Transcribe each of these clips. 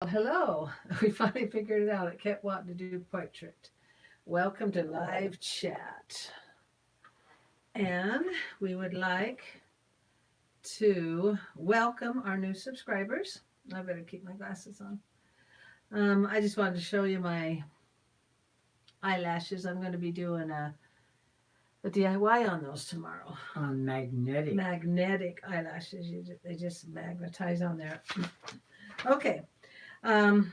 Hello. We finally figured it out. It kept wanting to do portrait. Welcome to live chat. And we would like to welcome our new subscribers. I better keep my glasses on. I just wanted to show you my eyelashes. I'm going to be doing a DIY on those tomorrow. On magnetic. Magnetic eyelashes. They just magnetize on there. Okay. Um,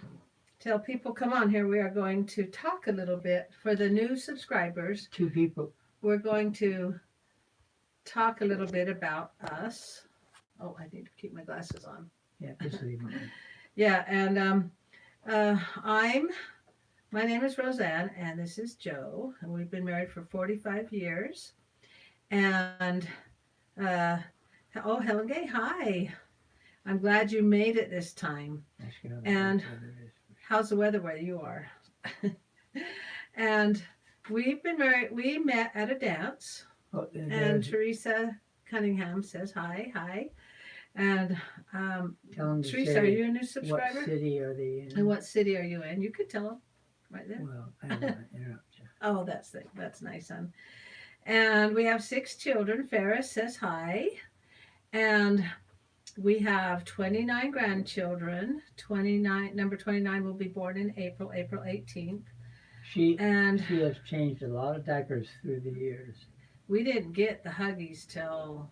Tell people, come on here. We are going to talk a little bit for the new subscribers. Two people. We're going to talk a little bit about us. Oh, I need to keep my glasses on. Yeah, just leave them. Yeah, and my name is Roseanne, and this is Joe, and we've been married for 45 years. And, oh, Helen Gay, hi. I'm glad you made it this time. And how's the weather where you are? And we've been married. We met at a dance. Oh, And Teresa Cunningham says hi. And Teresa, are you a new subscriber? What city are they in? And what city are you in? You could tell them right there. Well, I don't want to interrupt you. Oh, that's nice, son. And we have 6 children. Ferris says hi. And we have 29 grandchildren. Number 29 will be born in April 18th. She has changed a lot of diapers through the years. We didn't get the Huggies till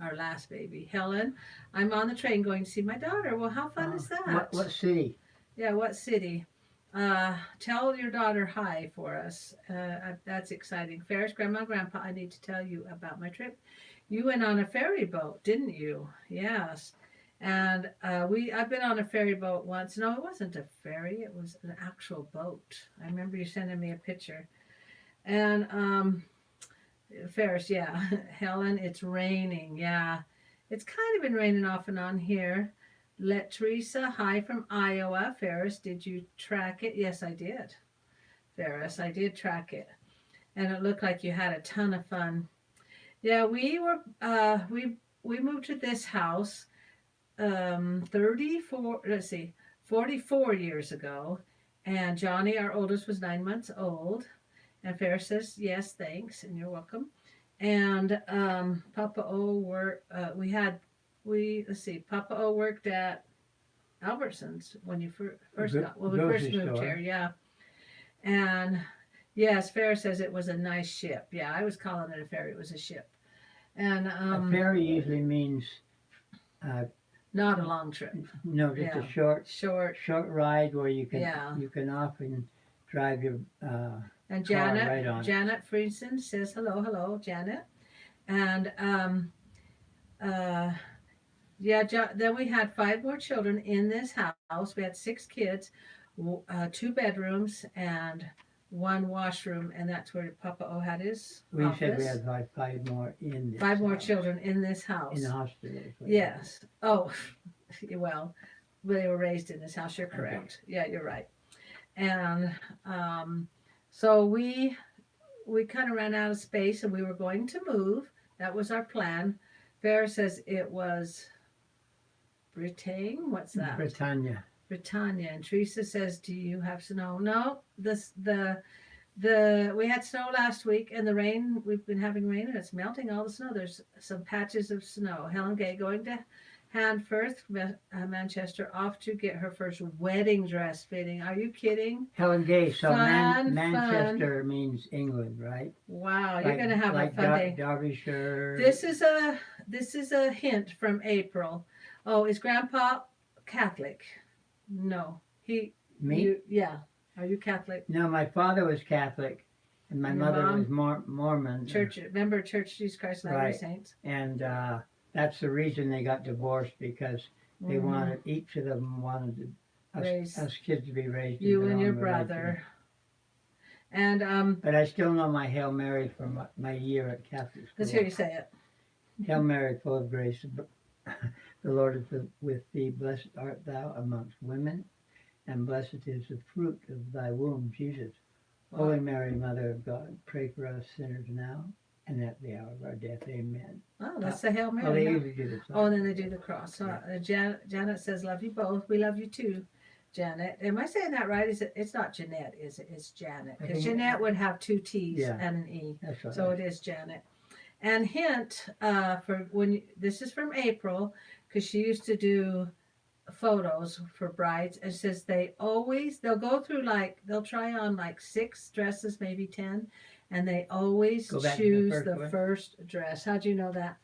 our last baby. Helen, I'm on the train going to see my daughter. Well, how fun is that? What city? Yeah, what city? Tell your daughter hi for us. That's exciting. Ferris, Grandma, and Grandpa, I need to tell you about my trip. You went on a ferry boat, didn't you? Yes. And I've been on a ferry boat once. No, it wasn't a ferry. It was an actual boat. I remember you sending me a picture. And Ferris, yeah. Helen, it's raining. Yeah. It's kind of been raining off and on here. Let Teresa, hi from Iowa. Ferris, did you track it? Yes, I did. Ferris, I did track it. And it looked like you had a ton of fun. Yeah, we moved to this house 44 years ago. And Johnny, our oldest, was 9 months old. And Ferris says, yes, thanks, and you're welcome. And Papa O Papa O worked at Albertsons when you first moved here, yeah. And yes, Ferris says it was a nice ship. Yeah, I was calling it a ferry. It was a ship. And a ferry usually means not a long trip. No, just a short ride where you can often drive your and car right on. Janet Friedson says hello, Janet. And then we had 5 more children in this house. We had 6 kids, 2 bedrooms, and 1 washroom, and that's where Papa O had his office. Said we had 5 more in this 5 more children in this house. In the hospital. Yes. Oh, well, they were raised in this house. You're correct. Okay. Yeah, you're right. And so we kind of ran out of space, and we were going to move. That was our plan. Ferris says it was Bretagne. What's that? Britannia. And Teresa says, do you have snow? No, we had snow last week, and the rain, we've been having rain, and it's melting all the snow. There's some patches of snow. Helen Gay going to Handforth, Manchester, off to get her first wedding dress fitting. Are you kidding? Helen Gay, so Manchester means England, right? Wow, you're going to have a fun day. Derbyshire. This is a hint from April. Oh, is Grandpa Catholic? No. Me? Yeah. Are you Catholic? No, my father was Catholic, and my mother was Mormon. Remember Church of Jesus Christ of Latter-day Saints? And that's the reason they got divorced, because they wanted, each of them wanted us kids to be raised. You and your brother. And but I still know my Hail Mary from my year at Catholic school. Let's hear you say it. Hail Mary, full of grace, the Lord is with thee. Blessed art thou amongst women, and blessed is the fruit of thy womb, Jesus. Wow. Holy Mary, Mother of God, pray for us sinners now and at the hour of our death. Amen. Oh, that's the Hail Mary. Oh, they usually do this. Oh, and then they do the cross. So, Janet says, love you both. We love you too. Janet. Am I saying that right? Is it? It's not Jeanette, is it? It's Janet. I Because think- Jeanette would have 2 T's Yeah. and an E. That's right. So it is Janet. And hint for when this is from April, because she used to do photos for brides. It says they'll go through they'll try on 6 dresses, maybe 10, and they always Go back to the choose first the one? first dress. How'd you know that?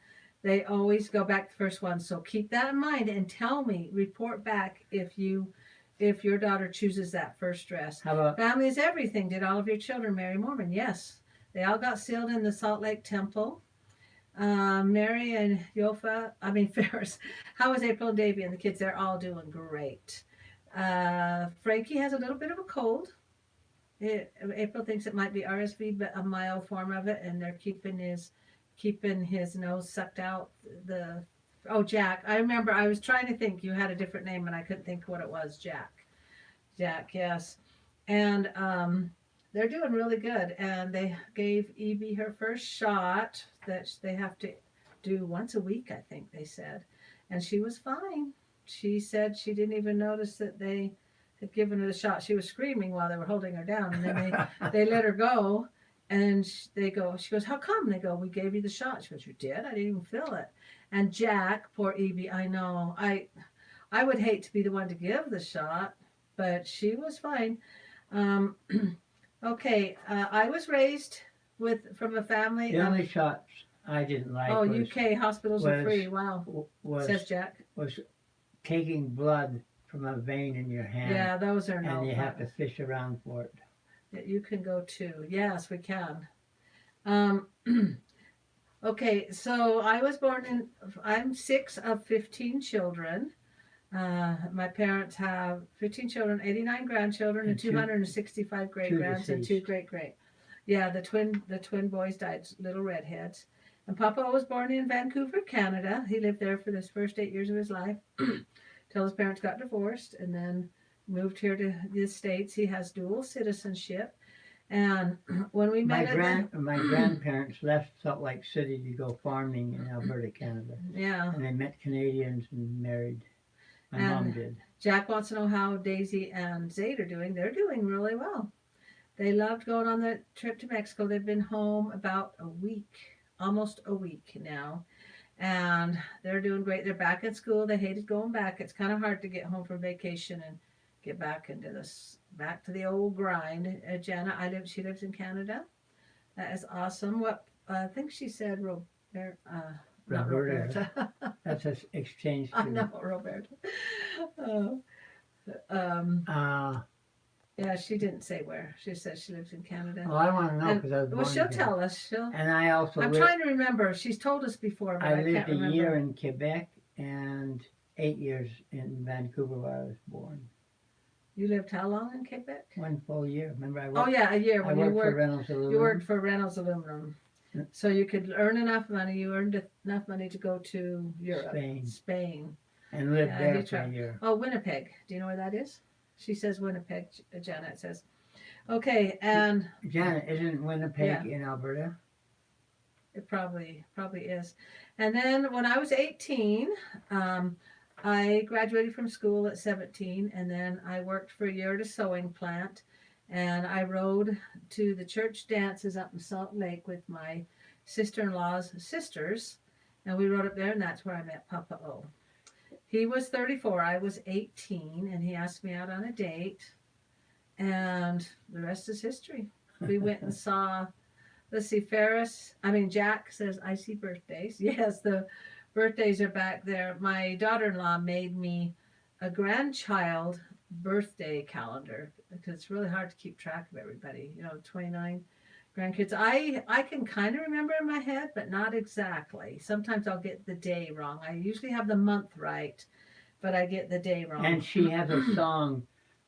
They always go back to the first one. So keep that in mind and tell me, report back if your daughter chooses that first dress. How about Family is everything. Did all of your children marry Mormon? Yes. They all got sealed in the Salt Lake Temple. Mary and Ferris. How is April and Davy and the kids? They're all doing great. Frankie has a little bit of a cold. April thinks it might be RSV, but a mild form of it, and they're keeping his nose sucked out. Jack. I remember I was trying to think you had a different name and I couldn't think what it was. Jack, yes. And they're doing really good. And they gave Evie her first shot that they have to do once a week, I think they said. And she was fine. She said she didn't even notice that they had given her the shot. She was screaming while they were holding her down. And then they let her go. And she goes, how come? They go, we gave you the shot. She goes, you did? I didn't even feel it. And Jack, poor Evie, I know. I would hate to be the one to give the shot, but she was fine. Okay, I was raised from a family. the only shots I didn't like UK hospitals are free. Wow, says was Jack. taking blood from a vein in your hand. Yeah, those are no and you fun. have to fish around for it. You can go too. Yes, we can. Okay, so I'm 6 of 15 children. My parents have 15 children, 89 grandchildren, and 265 great-grands, and 2 great-great. Yeah, the twin boys died, little redheads. And Papa was born in Vancouver, Canada. He lived there for the first 8 years of his life, till his parents got divorced, and then moved here to the States. He has dual citizenship. And when we met my grandparents left Salt Lake City to go farming in Alberta, Canada. Yeah. And they met Canadians and married. My mom did. Jack wants to know how Daisy and Zade are doing. They're doing really well. They loved going on the trip to Mexico. They've been home about a week, almost a week now. And they're doing great. They're back at school. They hated going back. It's kind of hard to get home from vacation and get back to the old grind. Jana, she lives in Canada. That is awesome. I think she said Roberta. That's an exchange I student. know, Roberta. Yeah, she didn't say where. She said she lives in Canada. Well, I want to know because I was born Well, she'll here. tell us. And I also I'm trying to remember. She's told us before, but I lived can't remember. a year in Quebec and 8 years in Vancouver where I was born. You lived how long in Quebec? 1 full year. Remember I worked. Oh yeah, a year when you for worked. Reynolds Aluminum. You worked for Reynolds Aluminum, Yeah. so you could earn enough money. You earned enough money to go to Europe, Spain. And lived there for a year. Oh, Winnipeg. Do you know where that is? She says Winnipeg. Janet says. Okay, and Janet, isn't Winnipeg in Alberta? It probably is. And then when I was 18, I graduated from school at 17, and then I worked for a year at a sewing plant, and I rode to the church dances up in Salt Lake with my sister-in-law's sisters, and we rode up there, and that's where I met Papa O. He was 34, I was 18, and he asked me out on a date, and the rest is history. We went and saw, let's see, Jack says, I see birthdays. Yes, the birthdays are back there. My daughter-in-law made me a grandchild birthday calendar because it's really hard to keep track of everybody. 29 grandkids. I can kind of remember in my head, but not exactly. Sometimes I'll get the day wrong. I usually have the month right, but I get the day wrong. And she has a song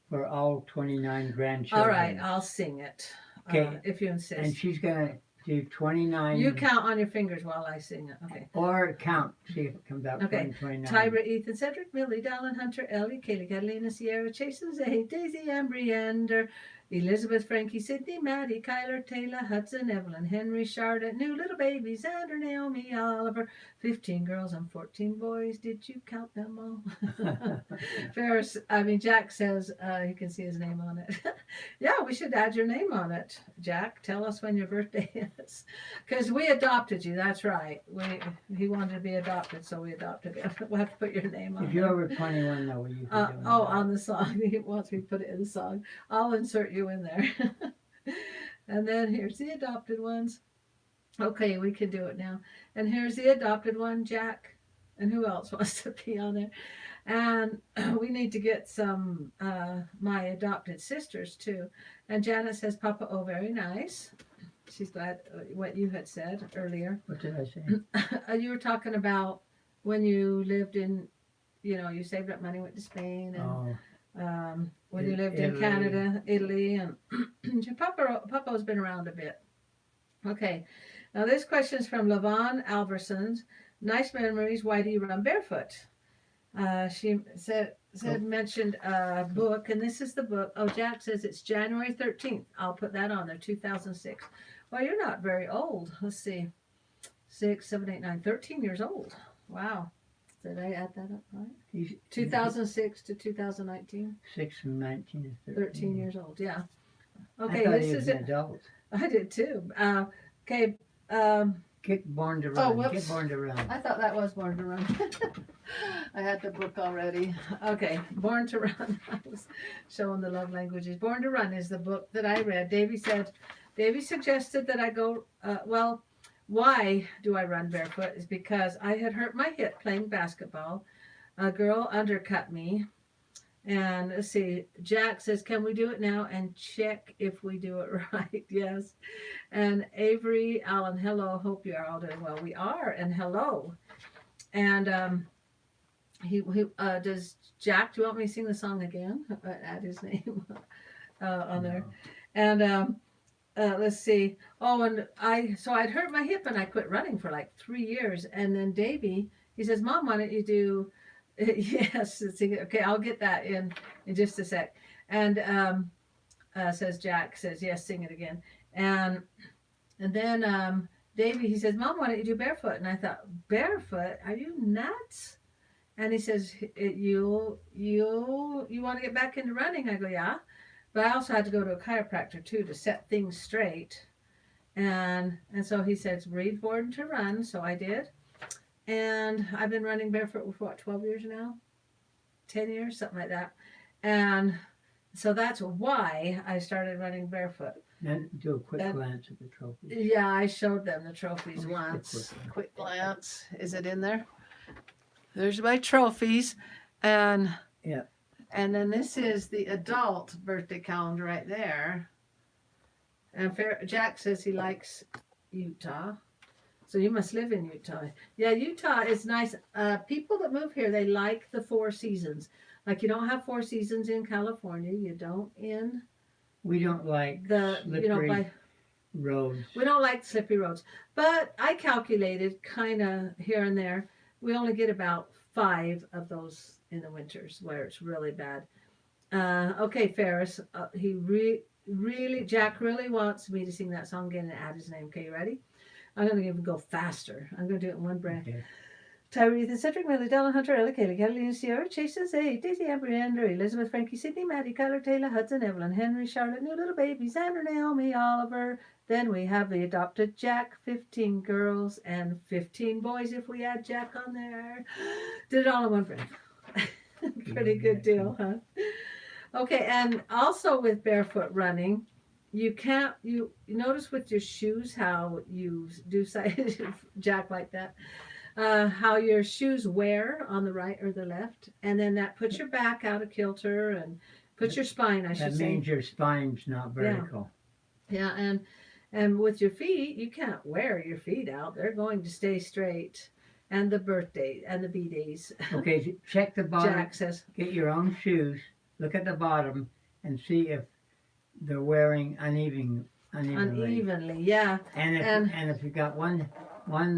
for all 29 grandchildren. All right, I'll sing it. Okay. If you insist. And she's going to do 29. You count on your fingers while I sing it. Okay. Or count. See if it comes out. Okay. 29. Tyra, Ethan, Cedric, Millie, Dallin, Hunter, Ellie, Kaylee, Catalina, Sierra, Chase, and Zay, Daisy, Ambry, Ender, Elizabeth, Frankie, Sydney, Maddie, Kyler, Taylor, Hudson, Evelyn, Henry, Charlotte, new little babies, Andrew, Naomi, Oliver, 15 girls and 14 boys. Did you count them all? Jack says you can see his name on it. Yeah, we should add your name on it. Jack, tell us when your birthday is. Because we adopted you, that's right. He wanted to be adopted, so we adopted him. We'll have to put your name on If it. you're over 21, though, you can do it. On the song. He wants me to put it in the song. I'll insert you in there. And then here's the adopted ones. Okay, we can do it now. And here's the adopted one, Jack. And who else wants to be on there? And we need to get some my adopted sisters too. And Janet says, Papa, oh, very nice. She's glad what you had said earlier. What did I say? You were talking about when you lived in, you saved up money, went to Spain, and when you lived in Canada, Italy, and Papa's been around a bit. Okay, now this question is from Lavon Alversons. Nice memories. Why do you run barefoot? She mentioned a book, and this is the book. Oh, Jack says it's January 13th. I'll put that on there, 2006. Well, you're not very old. Let's see. 6, 7, 8, 9, 13 years old. Wow. Did I add that up right? 2006 to 2019. 6 and 19 is 13 years old, yeah. Okay, I thought this he was is an it. adult. I did too. Okay. Get Born to Run. whoops. Get Born to Run. I thought that was Born to Run. I had the book already. Okay, Born to Run. I was showing the love languages. Born to Run is the book that I read. Davy suggested that I go, why do I run barefoot is because I had hurt my hip playing basketball. A girl undercut me. And let's see, Jack says, can we do it now and check if we do it right? Yes. And Avery Allen, hello, hope you are all doing well. We are, and hello. And does Jack, do you want me to sing the song again? Add his name on there. And let's see. Oh, and I'd hurt my hip and I quit running for like 3 years. And then Davey, he says, Mom, why don't you do, yes, okay, I'll get that in just a sec. And Jack says, yes, sing it again. And then Davey, he says, Mom, why don't you do barefoot? And I thought, barefoot? Are you nuts? And he says, you want to get back into running? I go, yeah. But I also had to go to a chiropractor too to set things straight. And so he says, read Born to Run. So I did. And I've been running barefoot for 12 years now? 10 years, something like that. And so that's why I started running barefoot. Then do a quick glance at the trophies. Yeah, I showed them the trophies once. Quick glance. Is it in there? There's my trophies. And yeah. And then this is the adult birthday calendar right there. And Jack says he likes Utah. So you must live in Utah. Yeah, Utah is nice. People that move here, they like the 4 seasons. Like you don't have 4 seasons in California. You don't in... We don't like slippery roads. We don't like slippery roads. But I calculated kind of here and there. We only get about 5 of those in the winters where it's really bad. Okay, Ferris. Jack really wants me to sing that song again and add his name. Okay, you ready? I'm going to even go faster. I'm going to do it in one breath. Okay. Tyrese, Cedric, Millie, Dallin, Hunter, Ella, Kaylee, Kathleen, Sierra, Chase, Daisy, Amber, Andrew, Elizabeth, Frankie, Sydney, Maddie, Kyler, Taylor, Hudson, Evelyn, Henry, Charlotte, new little babies, Andrew, Naomi, Oliver. Then we have the adopted Jack, 15 girls and 15 boys if we add Jack on there. Did it all in one breath. Pretty good deal, huh? Okay, and also with barefoot running, you notice with your shoes how you do Jack like that. How your shoes wear on the right or the left, and then that puts your back out of kilter and puts your spine, I should say. That means your spine's not vertical. Yeah, and with your feet, you can't wear your feet out. They're going to stay straight. And the birthday and the B-days. Okay, check the bottom. Jack says. Get your own shoes, look at the bottom, and see if they're wearing unevenly. Unevenly, yeah. And if you got one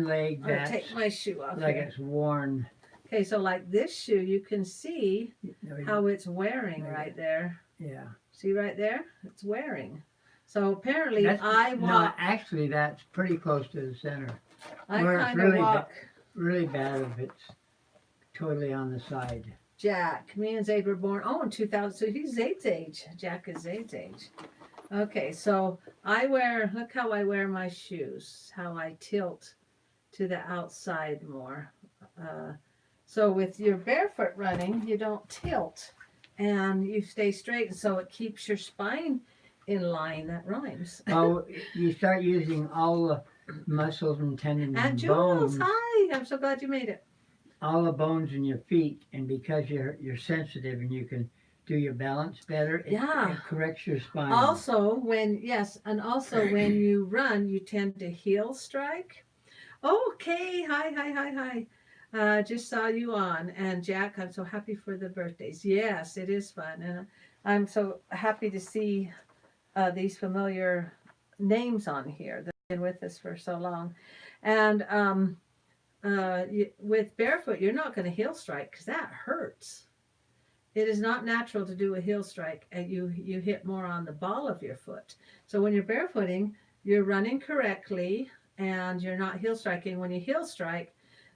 leg that's take my shoe off like here. It's worn, Okay, so like this shoe, you can see No, how it's wearing Maybe. right there. yeah. See right there? It's wearing. So apparently That's I no, walk, actually, that's pretty close to the center. I Where it's kind of really walk, really bad if it's totally on the side. Jack. Me and Zaid were born, in 2000. So he's Zaid's age. Jack is Zaid's age. Okay, so look how I wear my shoes, how I tilt to the outside more. Uh, so with your barefoot running, you don't tilt and you stay straight, and so it keeps your spine in line. That rhymes. Oh, you start using all the muscles and tendons And and Jules, bones, hi! I'm so glad you made it. all the bones in your feet, and because you're sensitive and you can do your balance better, Yeah. it corrects your spine. Also, when you run, you tend to heel strike. Okay, hi. Just saw you on, and Jack, I'm so happy for the birthdays. Yes, it is fun, and I'm so happy to see these familiar names on here that have been with us for so long. And with barefoot, you're not going to heel strike because that hurts. It is not natural to do a heel strike, and you hit more on the ball of your foot. So when you're barefooting, you're running correctly, and you're not heel striking. When you heel strike,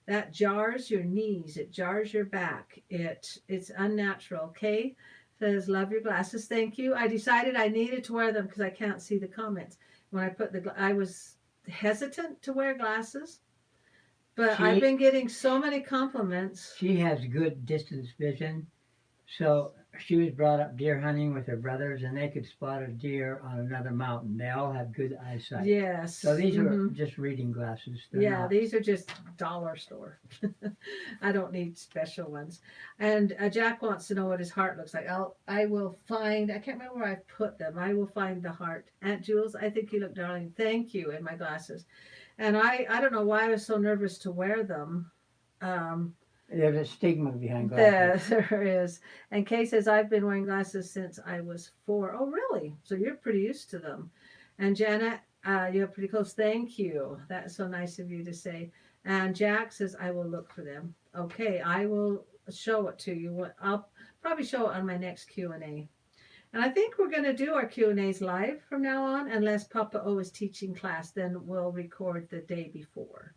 that jars your knees, it jars your back. It's unnatural. Kay says, "Love your glasses, thank you." I decided I needed to wear them because I can't see the comments. When I was hesitant to wear glasses, but I've been getting so many compliments. She has good distance vision, so she was brought up deer hunting with her brothers, and they could spot a deer on another mountain. They all have good eyesight. Yes. So these are just reading glasses. Yeah, these are just dollar store. I don't need special ones. And Jack wants to know what his heart looks like. I will find. I can't remember where I put them. I will find the heart. Aunt Jules, I think you look darling. Thank you. In my glasses, and I don't know why I was so nervous to wear them. There's a stigma behind glasses. There is. And Kay says, I've been wearing glasses since I was 4. Oh, really? So you're pretty used to them. And Janet, you're pretty close. Thank you. That's so nice of you to say. And Jack says, I will look for them. Okay, I will show it to you. I'll probably show it on my next Q&A. And I think we're going to do our Q&As live from now on, unless Papa O is teaching class, then we'll record the day before.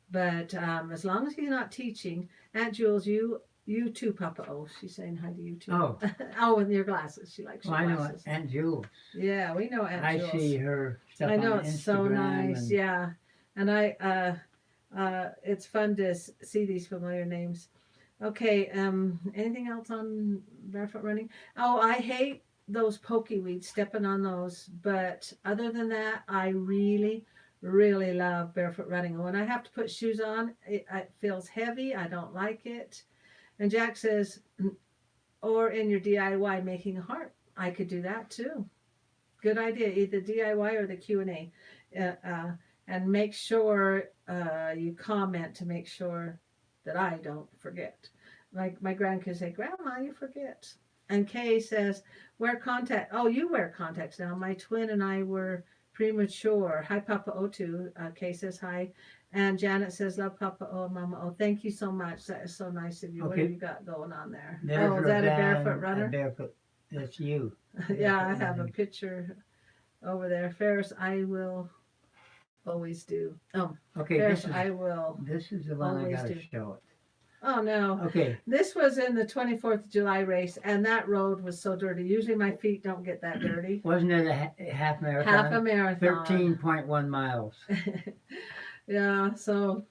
But as long as he's not teaching, Aunt Jules, you too, Papa O. She's saying hi to you too. Oh. Oh, with your glasses. She likes your glasses. I know Aunt Jules. Yeah, we know Aunt Jules. I see her stuff on Instagram. I know, it's so nice. Yeah. And it's fun to see these familiar names. Okay, anything else on barefoot running? Oh, I hate those pokey weeds, stepping on those. But other than that, I really love barefoot running. And when I have to put shoes on, it feels heavy. I don't like it. And Jack says, or in your DIY making a heart. I could do that too. Good idea. Either DIY or the Q&A. And make sure you comment to make sure that I don't forget. Like my grandkids say, Grandma, you forget. And Kay says, wear contact. Oh, you wear contacts now. My twin and I were premature. Hi, Papa O2. Kay says hi. And Janet says, love Papa O and Mama O. Thank you so much. That is so nice of you. Okay. What have you got going on there? Is that a barefoot runner? A barefoot. That's you. Yeah, I have a picture over there. Ferris, I will always do. Oh, okay. Ferris, This is the one I got to show it. Oh, no. Okay. This was in the 24th of July race, and that road was so dirty. Usually my feet don't get that dirty. Wasn't it a half marathon? Half a marathon. 13.1 miles. Yeah, so,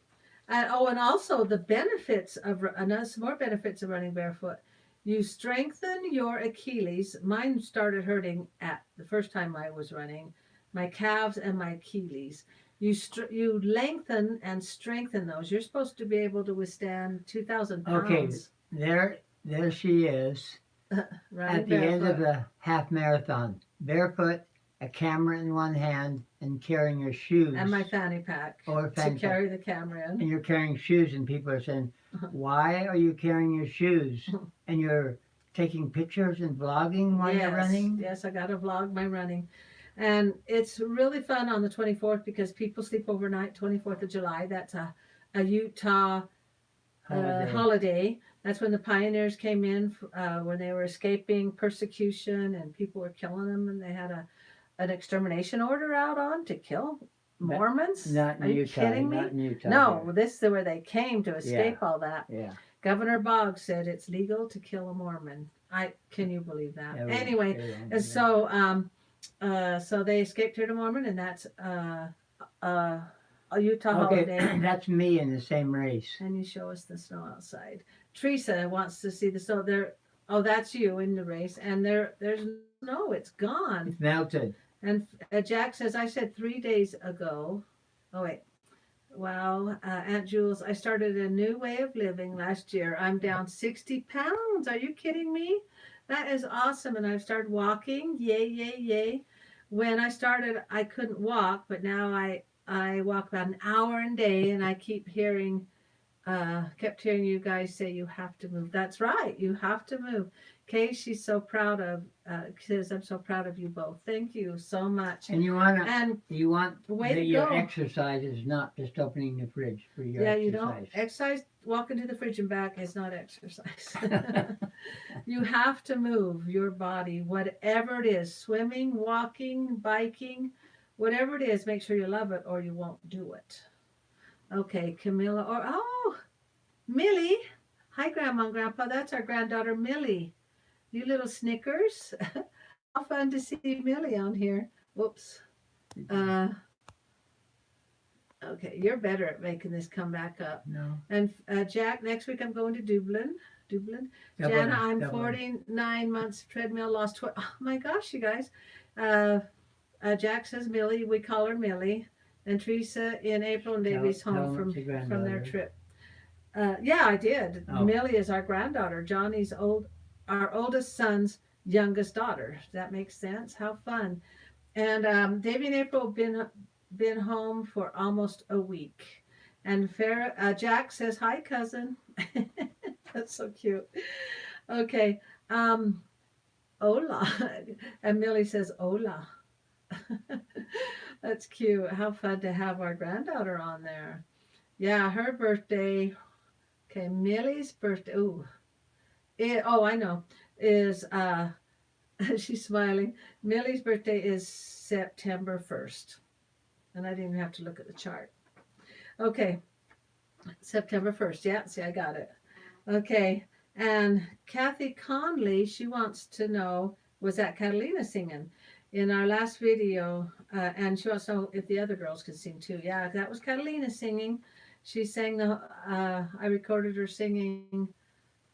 and also the benefits of, some more benefits of running barefoot. You strengthen your Achilles. Mine started hurting at the first time I was running. My calves and my Achilles. You lengthen and strengthen those. You're supposed to be able to withstand 2,000 pounds. Okay, there she is at the end of the half marathon. Barefoot, a camera in one hand, and carrying your shoes. And my fanny pack to carry the camera in. And you're carrying shoes, and people are saying, why are you carrying your shoes? And you're taking pictures and vlogging while you're running? Yes, I got to vlog my running. And it's really fun on the 24th because people sleep overnight, 24th of July. That's a Utah holiday. That's when the pioneers came in, when they were escaping persecution and people were killing them, and they had an extermination order out on to kill Mormons. Not in Are you Utah. kidding me? Not in Utah. No, Here. this is where they came to escape all that. Yeah. Governor Boggs said it's legal to kill a Mormon. Can you believe that? Yeah, Anyway, and so so they escaped here to Mormon, and that's a Utah holiday. That's me in the same race. And you show us the snow outside. Teresa wants to see the snow. There, oh, that's you in the race, and there's no, it's gone. It's melted. And Jack says, I said 3 days ago. Oh wait. Wow, Aunt Jules, I started a new way of living last year. I'm down 60 pounds. Are you kidding me? That is awesome. And I've started walking. Yay, yay, yay. When I started, I couldn't walk, but now I walk about an hour a day, and I kept hearing you guys say you have to move. That's right. You have to move. Kay, she's so proud of, says, I'm so proud of you both. Thank you so much. And you want your go. exercise is not just opening the fridge for your exercise. You don't exercise. Walking to the fridge and back is not exercise. You have to move your body, whatever it is, swimming, walking, biking, whatever it is, make sure you love it or you won't do it. Okay, Camilla, Millie. Hi, Grandma and Grandpa. That's our granddaughter, Millie. You little Snickers. How fun to see Millie on here. Whoops. Okay, you're better at making this come back up. No. And Jack, next week I'm going to Dublin. Jana, I'm 49 months treadmill, lost 20. Oh my gosh, you guys. Jack says Millie. We call her Millie. And Teresa in April, and Davey's home from their trip. Yeah, I did. Oh. Millie is our granddaughter. Johnny's our oldest son's youngest daughter. Does that make sense? How fun. And Davey and April have been home for almost a week. And Jack says, hi, cousin. That's so cute. Okay. Hola. And Millie says, hola. That's cute. How fun to have our granddaughter on there. Yeah, her birthday. Okay, Millie's birthday. I know. Is she's smiling. Millie's birthday is September 1st. And I didn't even have to look at the chart. Okay. September 1st. Yeah, see, I got it. Okay. And Kathy Conley, she wants to know, was that Catalina singing? In our last video, and she wants to know if the other girls could sing too. Yeah, that was Catalina singing. She sang I recorded her singing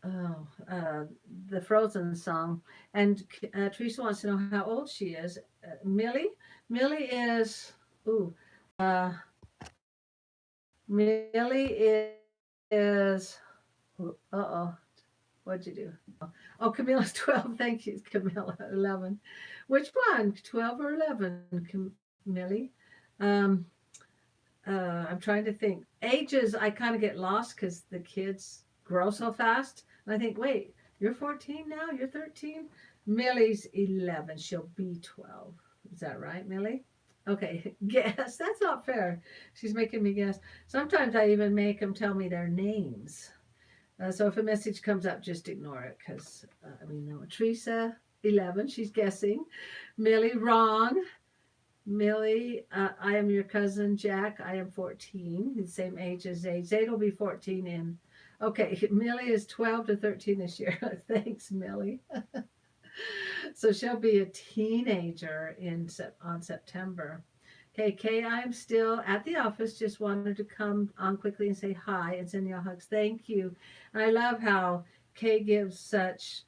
the Frozen song. And Teresa wants to know how old she is. Millie is, what'd you do? Oh, Camilla's 12. Thank you, Camilla. 11. Which one? 12 or 11, Millie? I'm trying to think. Ages, I kind of get lost because the kids grow so fast. And I think, wait, you're 14 now? You're 13? Millie's 11. She'll be 12. Is that right, Millie? Okay, guess. That's not fair. She's making me guess. Sometimes I even make them tell me their names. So if a message comes up, just ignore it because, no. Teresa, 11, she's guessing. Millie, wrong. Millie, I am your cousin, Jack. I am 14, the same age as Zayd. Zayd will be 14 in. Okay, Millie is 12 to 13 this year. Thanks, Millie. So she'll be a teenager on September. Okay, Kay, I'm still at the office. Just wanted to come on quickly and say hi and send you hugs. Thank you. And I love how Kay gives such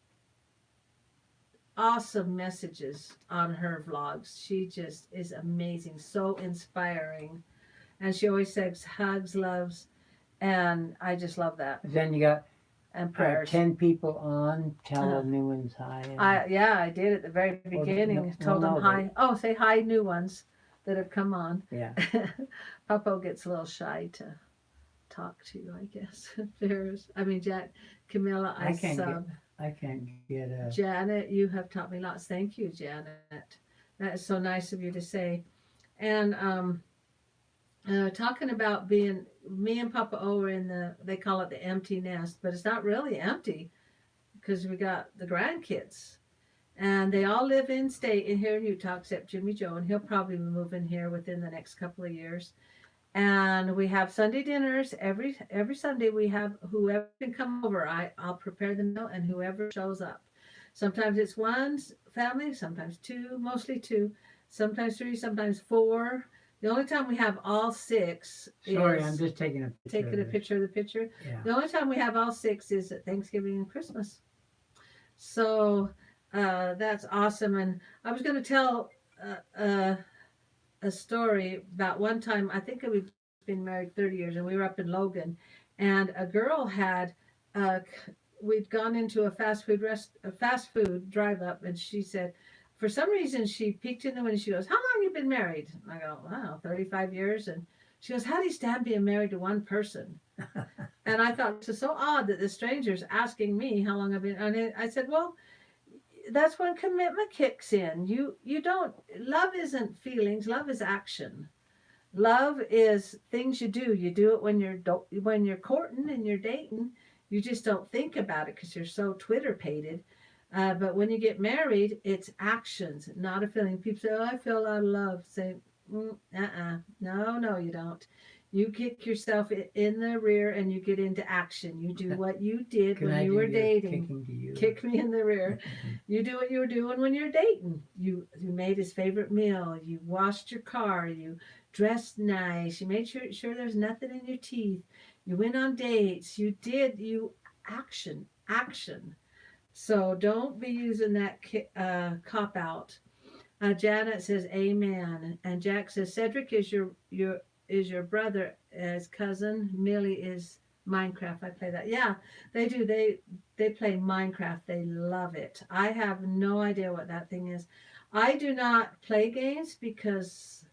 awesome messages on her vlogs. She just is amazing, so inspiring. And she always says hugs, loves, and I just love that. Then you got and prayers. 10 people on, tell new ones hi. I did at the very beginning. Told them hi. Oh, say hi, new ones that have come on. Yeah. Papa gets a little shy to talk to you, I guess. Jack, Camilla, I can't get a... Janet, you have taught me lots. Thank you, Janet. That is so nice of you to say. And talking about being, me and Papa O are in the, they call it the empty nest, but it's not really empty because we got the grandkids. And they all live in state in here in Utah except Jimmy Joe, and he'll probably be moving here within the next couple of years. And we have Sunday dinners every Sunday. We have whoever can come over. I'll prepare the meal, and whoever shows up. Sometimes it's one family, sometimes two, mostly two, sometimes three, sometimes four. The only time we have all six Sorry, is I'm just taking a picture. taking a picture of the picture. Yeah. The only time we have all six is at Thanksgiving and Christmas. So that's awesome. And I was going to tell a story about one time. I think we've been married 30 years, and we were up in Logan, and a girl had. Uh, we'd gone into a fast food drive up, and she said, for some reason, she peeked in the window. She goes, "How long you been married?" And I go, "Wow, 35 years." And she goes, "How do you stand being married to one person?" And I thought, this is so odd that the stranger's asking me how long I've been. And I said, well, that's when commitment kicks in. You don't, love isn't feelings, love is action. Love is things you do. You do it when you're courting and you're dating. You just don't think about it because you're so Twitter pated. But when you get married, it's actions, not a feeling. People say, "Oh, I feel a lot of love." Say, no, you don't. You kick yourself in the rear and you get into action. You do what you did when you were dating. Kicking to you? Kick me in the rear. You do what you were doing when you're dating. You made his favorite meal. You washed your car. You dressed nice. You made sure there's nothing in your teeth. You went on dates. You action. So don't be using that cop out. Janet says amen, and Jack says Cedric is your brother as cousin. Millie is Minecraft. I play that. Yeah, they do. They play Minecraft. They love it. I have no idea what that thing is. I do not play games because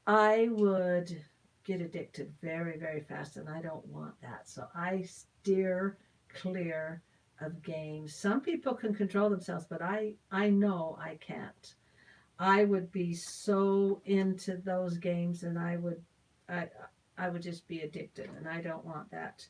I would get addicted very, very fast, and I don't want that. So I steer clear of games. Some people can control themselves, but I know I can't. I would be so into those games, and I, I would just be addicted, and I don't want that.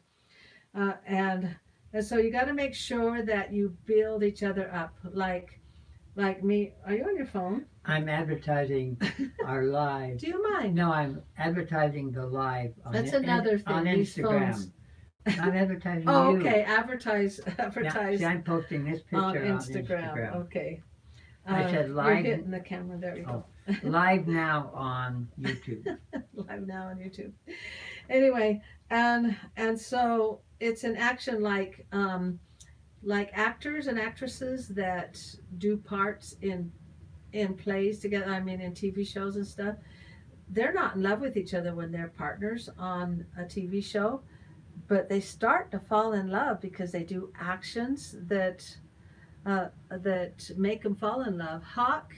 And so you got to make sure that you build each other up. Like me. Are you on your phone? I'm advertising our live. Do you mind? No, I'm advertising the live on That's another thing. on These Instagram. phones. I'm advertising Oh, you. okay. Advertise Yeah, see, I'm posting this picture on on Instagram. Instagram. Okay. I said You're live. hitting the camera. There you go. Live now on YouTube. Live now on YouTube. Anyway, and so it's an action like actors and actresses that do parts in plays together. I mean, in TV shows and stuff. They're not in love with each other when they're partners on a TV show, but they start to fall in love because they do actions that make them fall in love. Hawk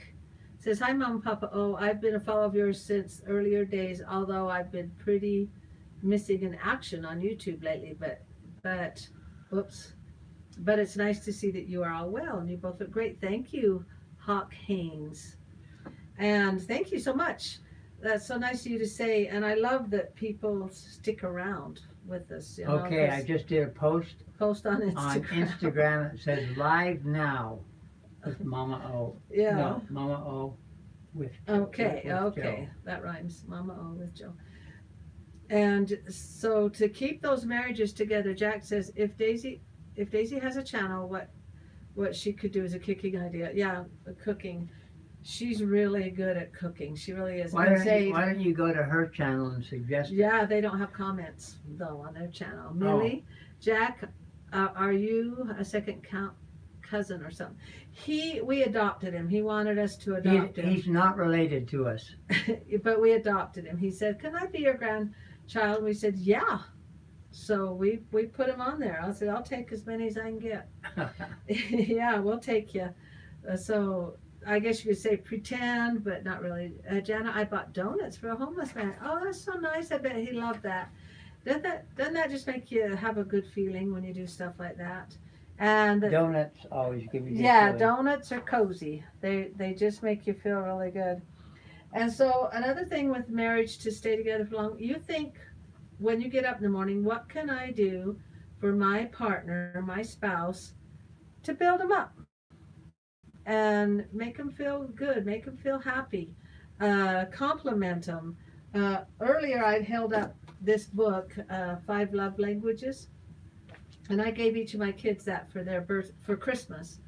says, "Hi, Mom and Papa. Oh, I've been a follower of yours since earlier days, although I've been pretty missing in action on YouTube lately. But, whoops. But it's nice to see that you are all well, and you both look great. Thank you, Hawk Haynes. And thank you so much. That's so nice of you to say. And I love that people stick around with us. You know, Okay, I just did a post post on Instagram. on Instagram. It says live now with Mama O. Yeah. No, Mama O with Okay, with okay. Joe. That rhymes. Mama O with Joe. And so to keep those marriages together, Jack says if Daisy has a channel, what she could do is a cooking idea. Yeah, cooking. She's really good at cooking. She really is. Why don't you go to her channel and suggest it? Yeah, they don't have comments though on their channel. Millie, Jack, are you a second cousin or something? We adopted him. He wanted us to adopt him. He's not related to us. But we adopted him. He said, "Can I be your grandchild?" We said, "Yeah." So we put him on there. I said, "I'll take as many as I can get." Yeah, we'll take you. So I guess you could say pretend, but not really. Jana, I bought donuts for a homeless man. Oh, that's so nice. I bet he loved that. Doesn't that just make you have a good feeling when you do stuff like that? And Donuts always give you good yeah, feeling. donuts are cozy. They just make you feel really good. And so another thing with marriage to stay together for long, you think when you get up in the morning, what can I do for my partner, my spouse, to build them up and make them feel good, make them feel happy, compliment them. Earlier, I held up this book, Five Love Languages, and I gave each of my kids that for their birth for Christmas.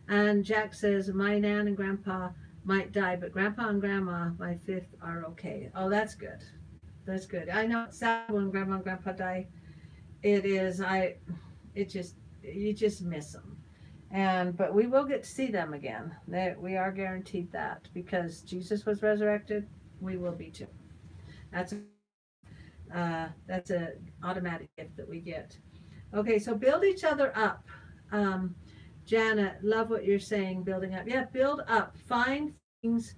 And Jack says, my nan and grandpa might die, but grandpa and grandma, my fifth, are okay. Oh, that's good. That's good. I know it's sad when grandma and grandpa die. It is. It just, you just miss them. And but we will get to see them again. We are guaranteed that because Jesus was resurrected. We will be too. That's that's a automatic gift that we get. Okay, so build each other up. Um, Janet, love what you're saying. Building up. Yeah, build up. Find things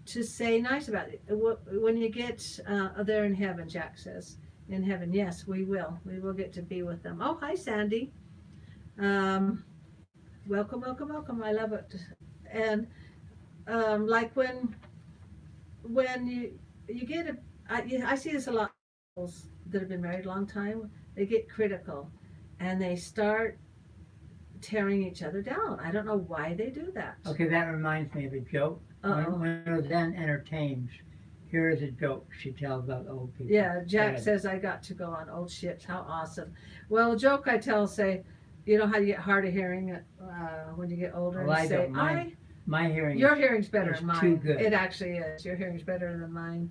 to say nice about it. When you get there in heaven, Jack says. In heaven, yes, we will. We will get to be with them. Oh, hi, Sandy. Um, welcome, welcome, welcome. I love it. And like when you get a, I see this a lot. Couples that have been married a long time, they get critical, and they start tearing each other down. I don't know why they do that. Okay, that reminds me of a joke. When Roseanne entertains, here is a joke she tells about old people. Yeah, Jack says I got to go on old ships. How awesome. Well, a joke I tell, say, you know how you get hard of hearing when you get older? Well, I say, don't. My hearing your hearing's better than mine. Too good. It actually is. Your hearing's better than mine.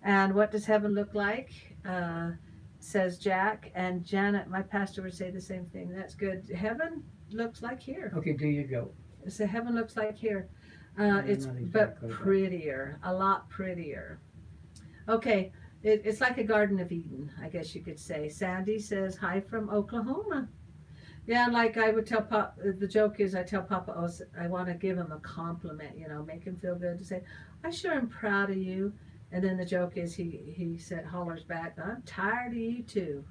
And what does heaven look like? Says Jack. And Janet, my pastor, would say the same thing. That's good. Heaven looks like here. Okay, do your joke. So heaven looks like here. It's exactly but prettier, a lot prettier. Okay, it's like a Garden of Eden, I guess you could say. Sandy says hi from Oklahoma. Yeah, like I would tell Pop. The joke is I tell Papa, oh, I want to give him a compliment, make him feel good. To say, I sure am proud of you. And then the joke is he said hollers back, I'm tired of you too.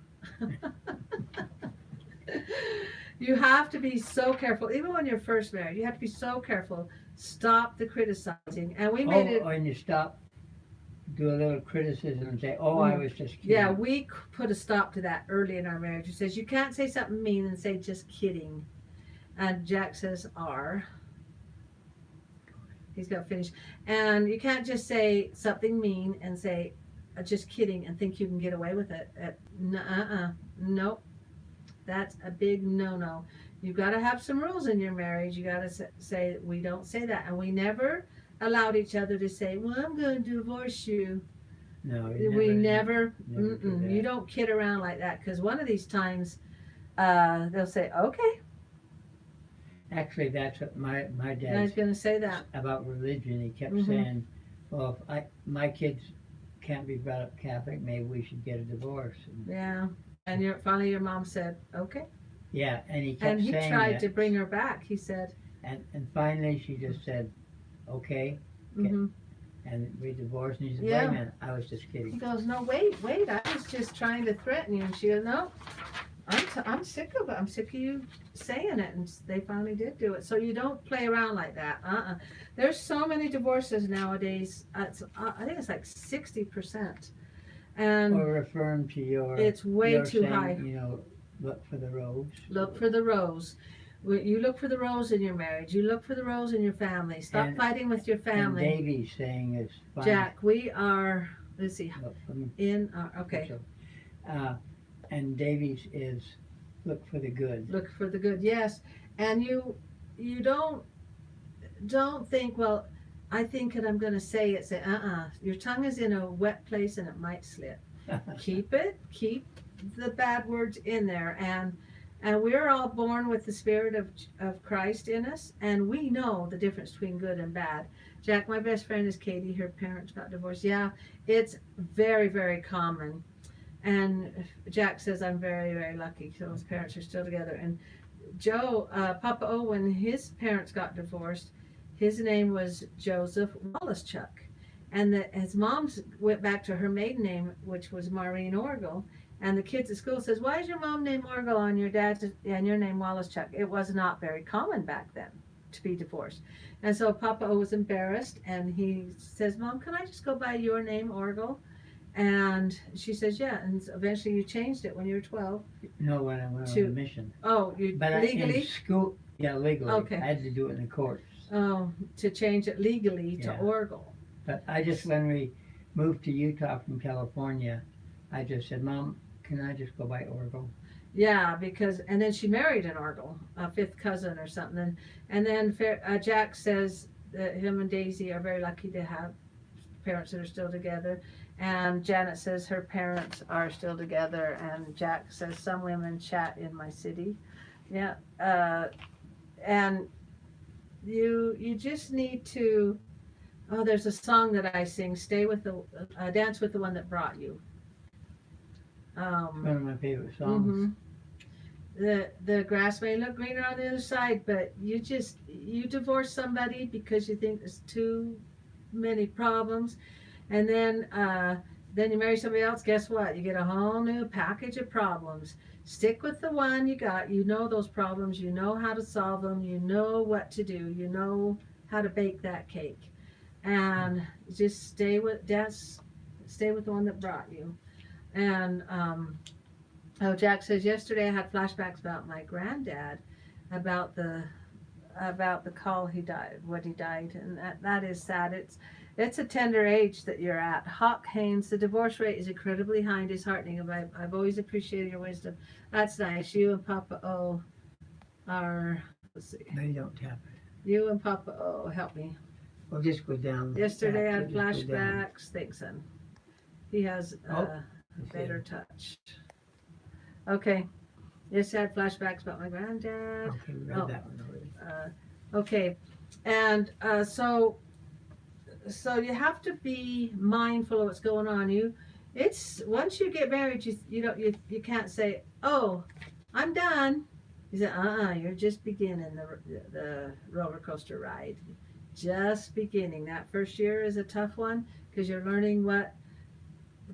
You have to be so careful, even when you're first married. You have to be so careful. Stop the criticizing, and we made it. And you stop, do a little criticism, and say, "Oh, I was just kidding." Yeah, we put a stop to that early in our marriage. It says you can't say something mean and say just kidding. And Jack says R. He's got to finish. And you can't just say something mean and say just kidding and think you can get away with it. Nope. That's a big no-no. You've got to have some rules in your marriage. You got to say, we don't say that. And we never allowed each other to say, well, I'm going to divorce you. No, we never do you don't kid around like that, because one of these times they'll say, okay. Actually, that's what my dad. I was going to say that. About religion. He kept saying, well, if my kids can't be brought up Catholic, maybe we should get a divorce. Yeah. And finally your mom said, okay. Yeah, and he kept saying that. And he tried to bring her back, he said. And finally she just said, okay. And we divorced. And he said, wait a minute, I was just kidding. He goes, no, wait, I was just trying to threaten you. And she goes, no, I'm sick of it. I'm sick of you saying it. And they finally did do it. So you don't play around like that. There's so many divorces nowadays. I think it's like 60%. And or referring to it's way too saying, high. Look for the rose. Look for the rose. You look for the rose in your marriage. You look for the rose in your family. Stop fighting with your family. And Davey's saying is fine. Jack, we are, let's see, in our, okay. And Davey's is look for the good. Look for the good, yes. And you don't think, well, I think that I'm going to say it. Say, your tongue is in a wet place and it might slip. Keep the bad words in there. And we're all born with the Spirit of Christ in us. And we know the difference between good and bad. Jack, my best friend is Katie. Her parents got divorced. Yeah, it's very, very common. And Jack says, I'm very, very lucky. So his parents are still together. And Joe, Papa O, when his parents got divorced, his name was Joseph Wallacechuck. And his mom went back to her maiden name, which was Maureen Orgel. And the kids at school says, why is your mom named Orgel on your dad's and your name Wallacechuck? It was not very common back then. to be divorced. And so Papa O was embarrassed, and he says, Mom, can I just go by your name, Orgel? And she says, yeah. And eventually you changed it when you were 12 No, when I went on a to, mission. oh, you But in legally? school, yeah, legally. Okay. I had to do it in the courts. Oh, to change it legally to Yeah. Orgel. But I just, when we moved to Utah from California, I just said, Mom, can I just go by Orgel? Yeah, because, and then she married an Orgel, a fifth cousin or something. And then Jack says that him and Daisy are very lucky to have parents that are still together. And Janet says her parents are still together. And Jack says some women chat in my city. Yeah. And you just need to, oh, there's a song that I sing, stay with the, dance with the one that brought you. One of my favorite songs. The grass may look greener on the other side, but you divorce somebody because you think there's too many problems, and then you marry somebody else. Guess what? You get a whole new package of problems. Stick with the one you got. You know those problems. You know how to solve them. You know what to do. You know how to bake that cake, and just stay with the one that brought you. And oh, Jack says, yesterday I had flashbacks about my granddad, about the call he died, what he died, and that is sad. It's a tender age that you're at. Hawk Haynes, the divorce rate is incredibly high and disheartening. I've always appreciated your wisdom. That's nice. You and Papa O are, let's see. No, you don't tap it. You and Papa O, help me. We'll just go down. Yesterday I had flashbacks. Thanks, son. He has better touch. Okay. Yes, I had flashbacks about my granddad. Okay, we read that one already. Okay. And so you have to be mindful of what's going on. It's once you get married, you can't say, oh, I'm done. You say, you're just beginning the roller coaster ride. Just beginning. That first year is a tough one because you're learning what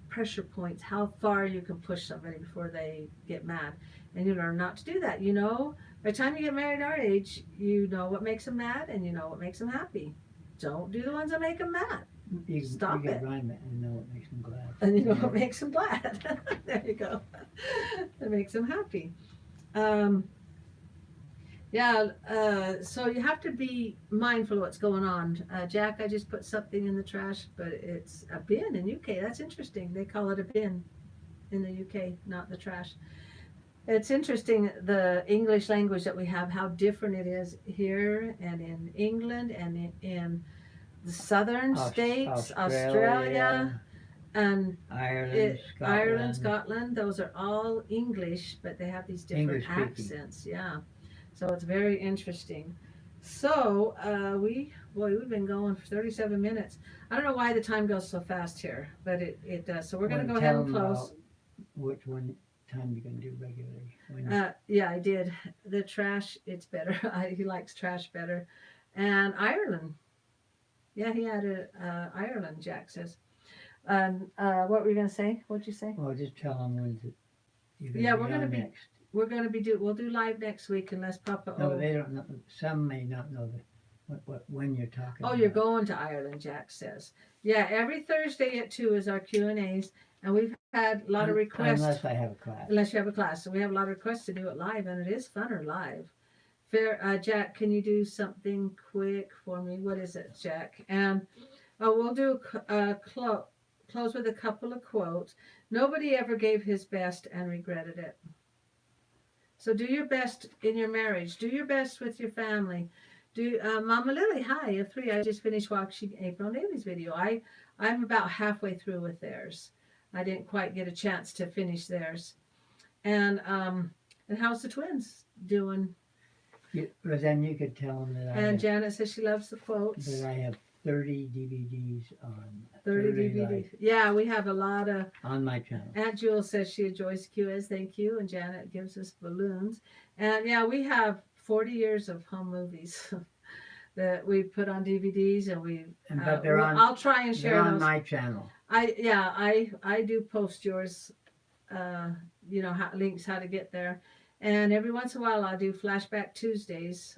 pressure points, how far you can push somebody before they get mad, and you learn not to do that. By the time you get married our age, you know what makes them mad and you know what makes them happy. Don't do the ones that make them mad. Stop you it. Rhyme it and know what makes them glad. And you know what makes them glad. There you go. That makes them happy. So you have to be mindful of what's going on. Jack, I just put something in the trash, but it's a bin in UK. That's interesting. They call it a bin in the UK, not the trash. It's interesting, the English language that we have, how different it is here and in England and in the southern states, Australia and Ireland, Scotland. Those are all English, but they have these different accents. Yeah. So it's very interesting. So we've been going for 37 minutes. I don't know why the time goes so fast here, but it does. So we're going to go ahead and close. Which one time you're going to do regularly? Yeah, I did. The trash, it's better. He likes trash better. And Ireland. Yeah, he had Ireland, Jack says. What were you going to say? What'd you say? Well, just tell them when we're going to be next. We're going to be we'll do live next week unless Papa O. No, they don't know. Some may not know when you're talking. Oh, you're going to Ireland, Jack says. Yeah, every Thursday at 2 is our Q&As, and we've had a lot of requests. Unless I have a class. Unless you have a class. So we have a lot of requests to do it live, and it is funner live. Jack, can you do something quick for me? What is it, Jack? And we'll do close with a couple of quotes. Nobody ever gave his best and regretted it. So do your best in your marriage. Do your best with your family. Mama Lily, hi, of 3. I just finished watching April and Amy's video. I'm about halfway through with theirs. I didn't quite get a chance to finish theirs. And how's the twins doing? But then you could tell them that And Janet says she loves the quotes. That I have 30 DVDs on. 30 DVDs. Yeah, we have a lot of. On my channel. Aunt Jewel says she enjoys QS. Thank you. And Janet gives us balloons. And yeah, we have 40 years of home movies that we put on DVDs, and but they're on. I'll try and share those on my channel. I do post yours. Links how to get there. And every once in a while, I'll do Flashback Tuesdays.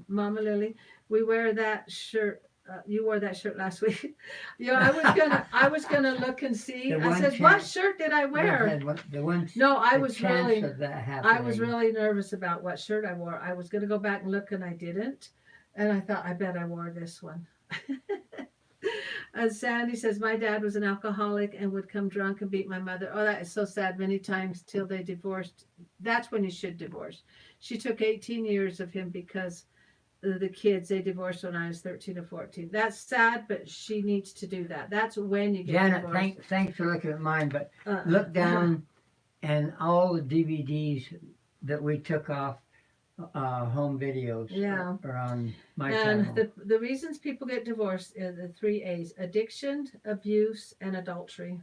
Mama Lily, we wear that shirt. You wore that shirt last week. I was gonna look and see. The I one said, what chance- shirt did I wear? The one No, I the was chance really, of that happening. I was really nervous about what shirt I wore. I was gonna go back and look, and I didn't. And I thought, I bet I wore this one. And Sandy says, my dad was an alcoholic and would come drunk and beat my mother. Oh, that is so sad. Many times till they divorced. That's when you should divorce. She took 18 years of him because the kids, they divorced when I was 13 or 14. That's sad, but she needs to do that. That's when you get Janet, divorced. thanks for looking at mine, but look down and all the DVDs that we took off home videos Yeah. are on my And channel. the reasons people get divorced are the 3 A's: addiction, abuse, and adultery.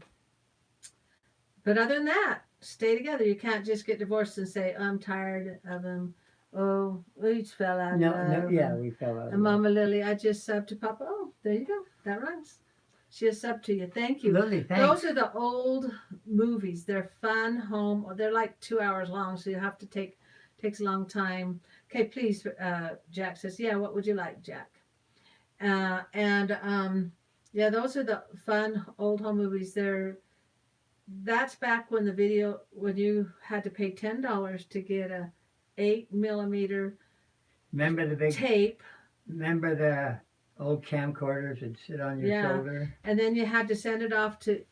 But other than that, stay together. You can't just get divorced and say, I'm tired of him. Oh, we just fell out of love. We fell out. And Mama Lily, I just subbed to Papa. Oh, there you go. That rhymes. She has subbed to you. Thank you. Lily, thanks. Those are the old movies. They're fun, home. They're like 2 hours long, so you have to takes a long time. Okay, please, Jack says, yeah, what would you like, Jack? Yeah, those are the fun old home movies. That's back when when you had to pay $10 to get a 8mm Remember the big tape. Remember the old camcorders that sit on your shoulder? And then you had to send it off to,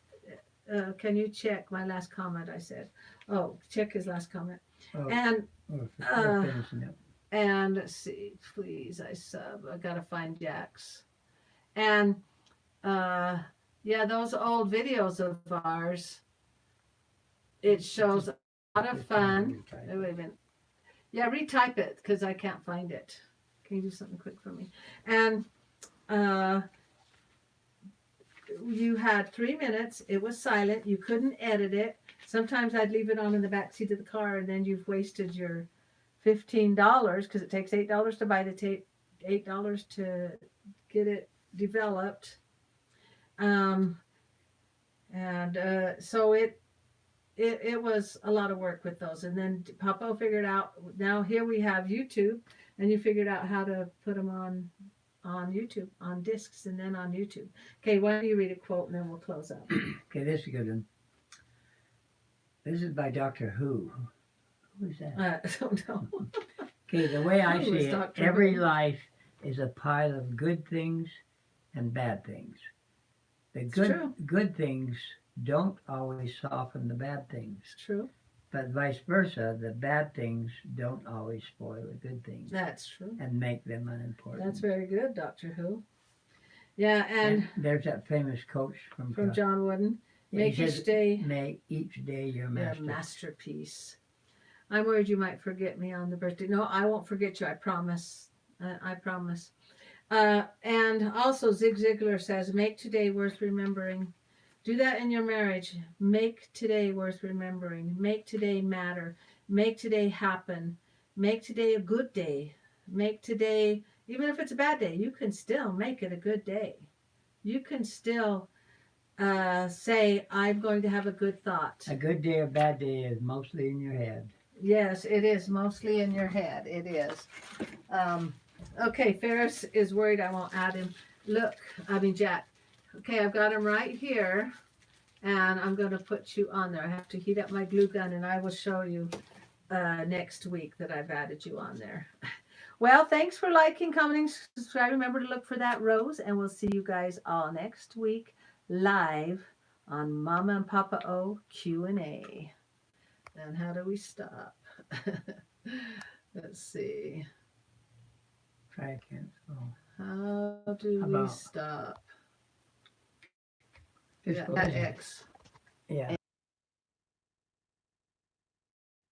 can you check my last comment, I said. Oh, check his last comment. Oh, And we're finishing up. And let's see, please, I gotta find Jack's. And those old videos of ours, it shows a lot of fun. Oh, wait a minute. Yeah, retype it because I can't find it. Can you do something quick for me? And you had 3 minutes. It was silent. You couldn't edit it. Sometimes I'd leave it on in the back seat of the car, and then you've wasted your $15 because it takes $8 to buy the tape, $8 to get it developed. So it was a lot of work with those. And then Papa figured out, now here we have YouTube, and you figured out how to put them on YouTube, on discs, and then on YouTube. Okay, why don't you read a quote, and then we'll close up. Okay, this is a good one. This is by Doctor Who. Who is that? I don't know. Okay, the way I Who see is it, Dr. every Who? life is a pile of good things and bad things. The true. good things don't always soften the bad things, It's true. but vice versa, the bad things don't always spoil the good things That's true. and make them unimportant. That's very good, Doctor Who. Yeah, and there's that famous quote from John Wooden. he Make says, each day make each day your a masterpiece. masterpiece. I'm worried you might forget me on the birthday. No, I won't forget you. I promise. I promise. And also Zig Ziglar says, make today worth remembering. Do that in your marriage. Make today worth remembering. Make today matter. Make today happen. Make today a good day. Make today, even if it's a bad day, you can still make it a good day. You can still say, I'm going to have a good thought. A good day or bad day is mostly in your head. Yes, it is mostly in your head. It is. Okay, Ferris is worried I won't add him. Jack. Okay, I've got him right here, and I'm going to put you on there. I have to heat up my glue gun, and I will show you next week that I've added you on there. Well, thanks for liking, commenting, subscribing. Remember to look for that rose, and we'll see you guys all next week live on Mama and Papa O Q&A. And how do we stop? Let's see. Try again. Oh. How do we stop? Just go That ahead. X. Yeah.